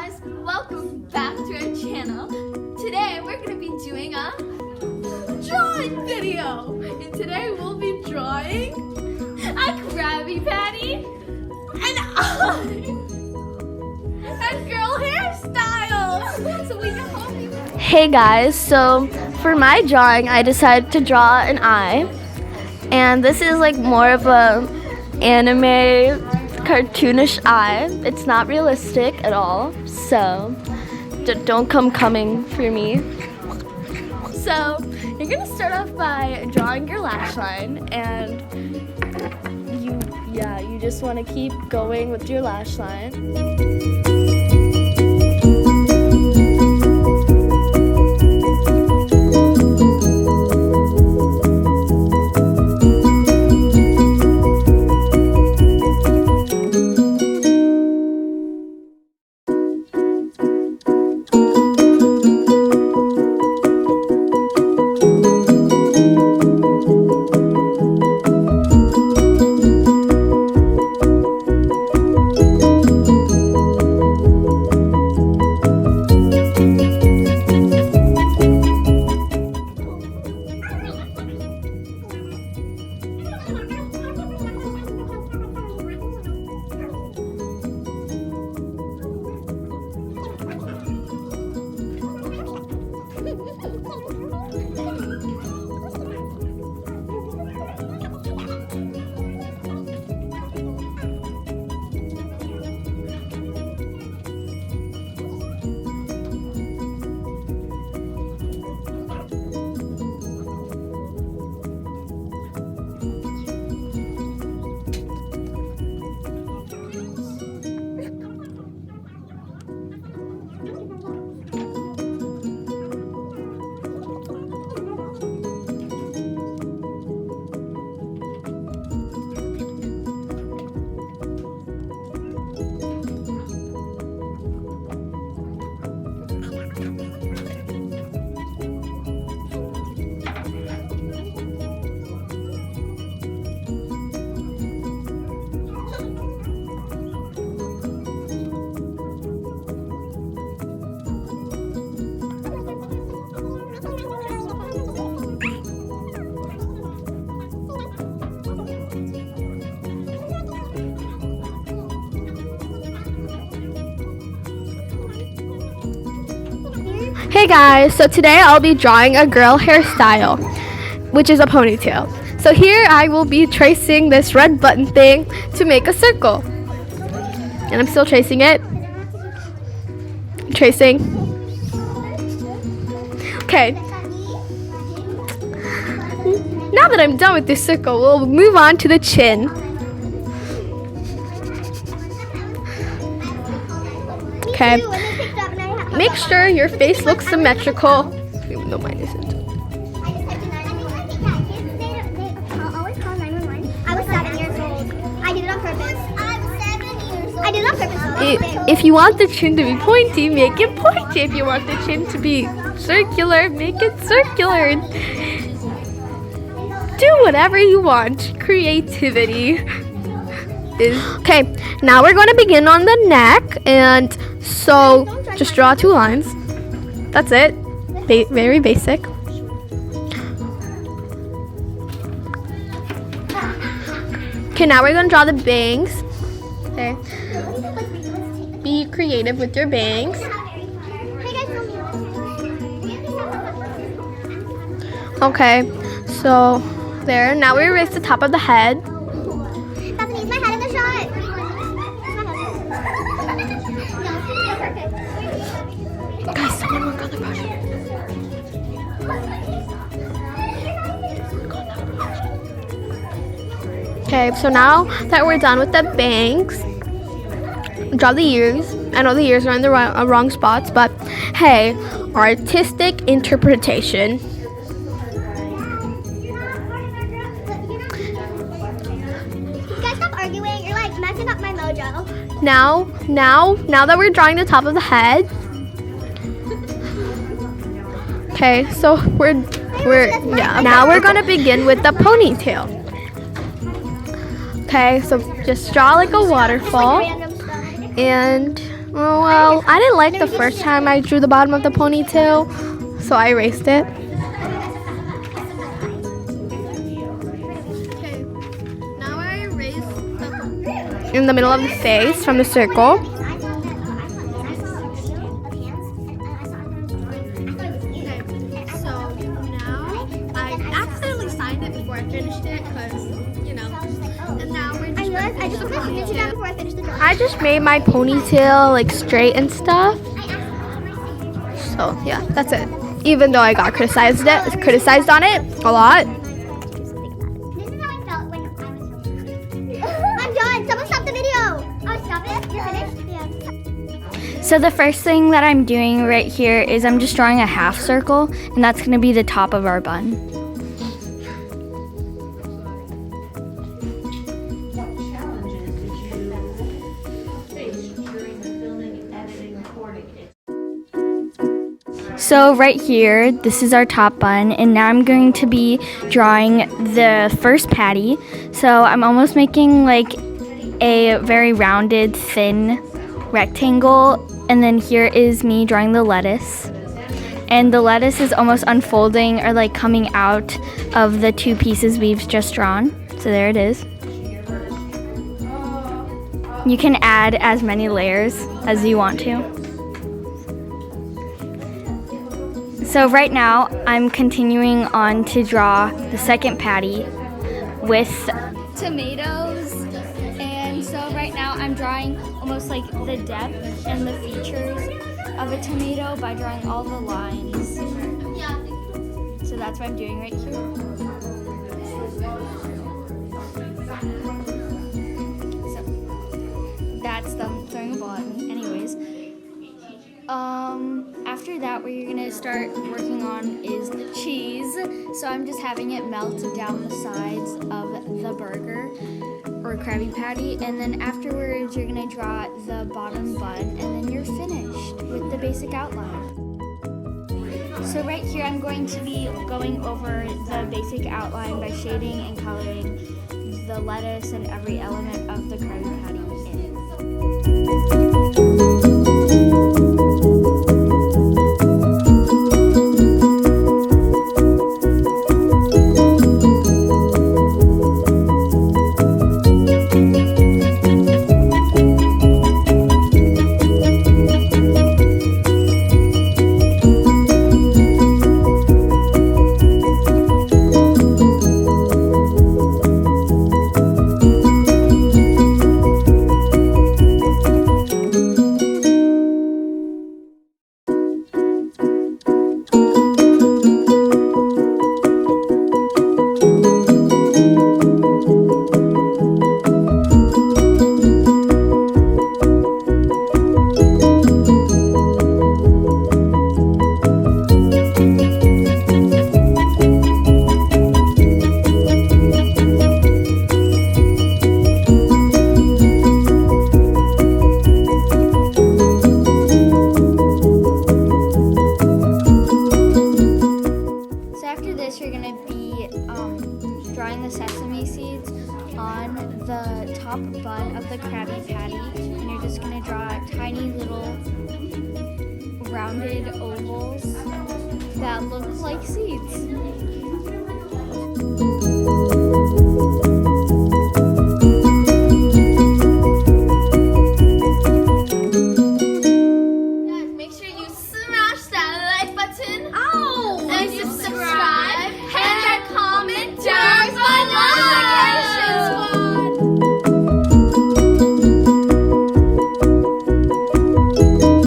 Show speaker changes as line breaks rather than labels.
guys, welcome back to our channel. Today we're going to be doing a drawing video. And today we'll be drawing a Krabby Patty and a girl hairstyle. So we can hope you...
Hey guys, so for my drawing I decided to draw an eye. And this is like more of a anime cartoonish eye. It's not realistic at all, so don't come coming for me. So you're gonna start off by drawing your lash line, and you just want to keep going with your lash line. Hey guys, so today I'll be drawing a girl hairstyle, which is a ponytail. So here I will be tracing this red button thing to make a circle. And I'm still tracing it. Tracing. Okay. Now that I'm done with this circle, we'll move on to the chin. Okay. Make sure your face looks symmetrical, even though mine isn't.
I was 7 years old. I did it on purpose. I'm 7 years old. I did it on purpose.
If you want the chin to be pointy, make it pointy. If you want the chin to be circular, make it circular. Do whatever you want. Creativity is... Okay, now we're going to begin on the neck, and so just draw 2 lines. That's it. Very basic. Okay, now we're going to draw the bangs. Okay. Be creative with your bangs. Okay, so there. Now we erase the top of the head.
Bethany, use my head in the shot.
Guys, someone work on the brush. Okay, so now that we're done with the bangs, draw the ears. I know the ears are in the wrong spots, but hey, artistic interpretation.
Arguing, you're like messing up my mojo.
Now that we're drawing the top of the head. Okay, so now we're gonna begin with the ponytail. Okay, so just draw like a waterfall. And
Oh, well, I didn't like the first time I drew the bottom of the ponytail, so I erased it.
Okay. Now I erase the.
In the middle of the face from the circle.
Okay. So now I accidentally signed it before I finished it because, you know. And now we're just.
I just put my signature down before I finished the drawing.
I just made my ponytail like straight and stuff. So yeah, that's it. Even though I got criticized on it a lot.
This is how I felt when I was filming. I'm done. Someone stop the video. Oh, stop it? You're finished? Yeah.
So the first thing that I'm doing right here is I'm just drawing a half circle, and that's going to be the top of our bun.
What challenges did you face during the filming, editing, recording?
So right here, this is our top bun, and now I'm going to be drawing the first patty. So I'm almost making like a very rounded, thin rectangle, and then here is me drawing the lettuce. And the lettuce is almost unfolding or like coming out of the two pieces we've just drawn. So there it is. You can add as many layers as you want to. So right now, I'm continuing on to draw the second patty with tomatoes. And so right now, I'm drawing almost like the depth and the features of a tomato by drawing all the lines. So that's what I'm doing right here. So that's them throwing a ball at me. Anyways. After that, what you're gonna start working on is the cheese. So I'm just having it melt down the sides of the burger or Krabby Patty, and then afterwards you're gonna draw the bottom bun, and then you're finished with the basic outline. So right here, I'm going to be going over the basic outline by shading and coloring the lettuce and every element of the Krabby Patty in. drawing the sesame seeds on the top bun of the Krabby Patty, and you're just going to draw tiny little rounded ovals that look like seeds.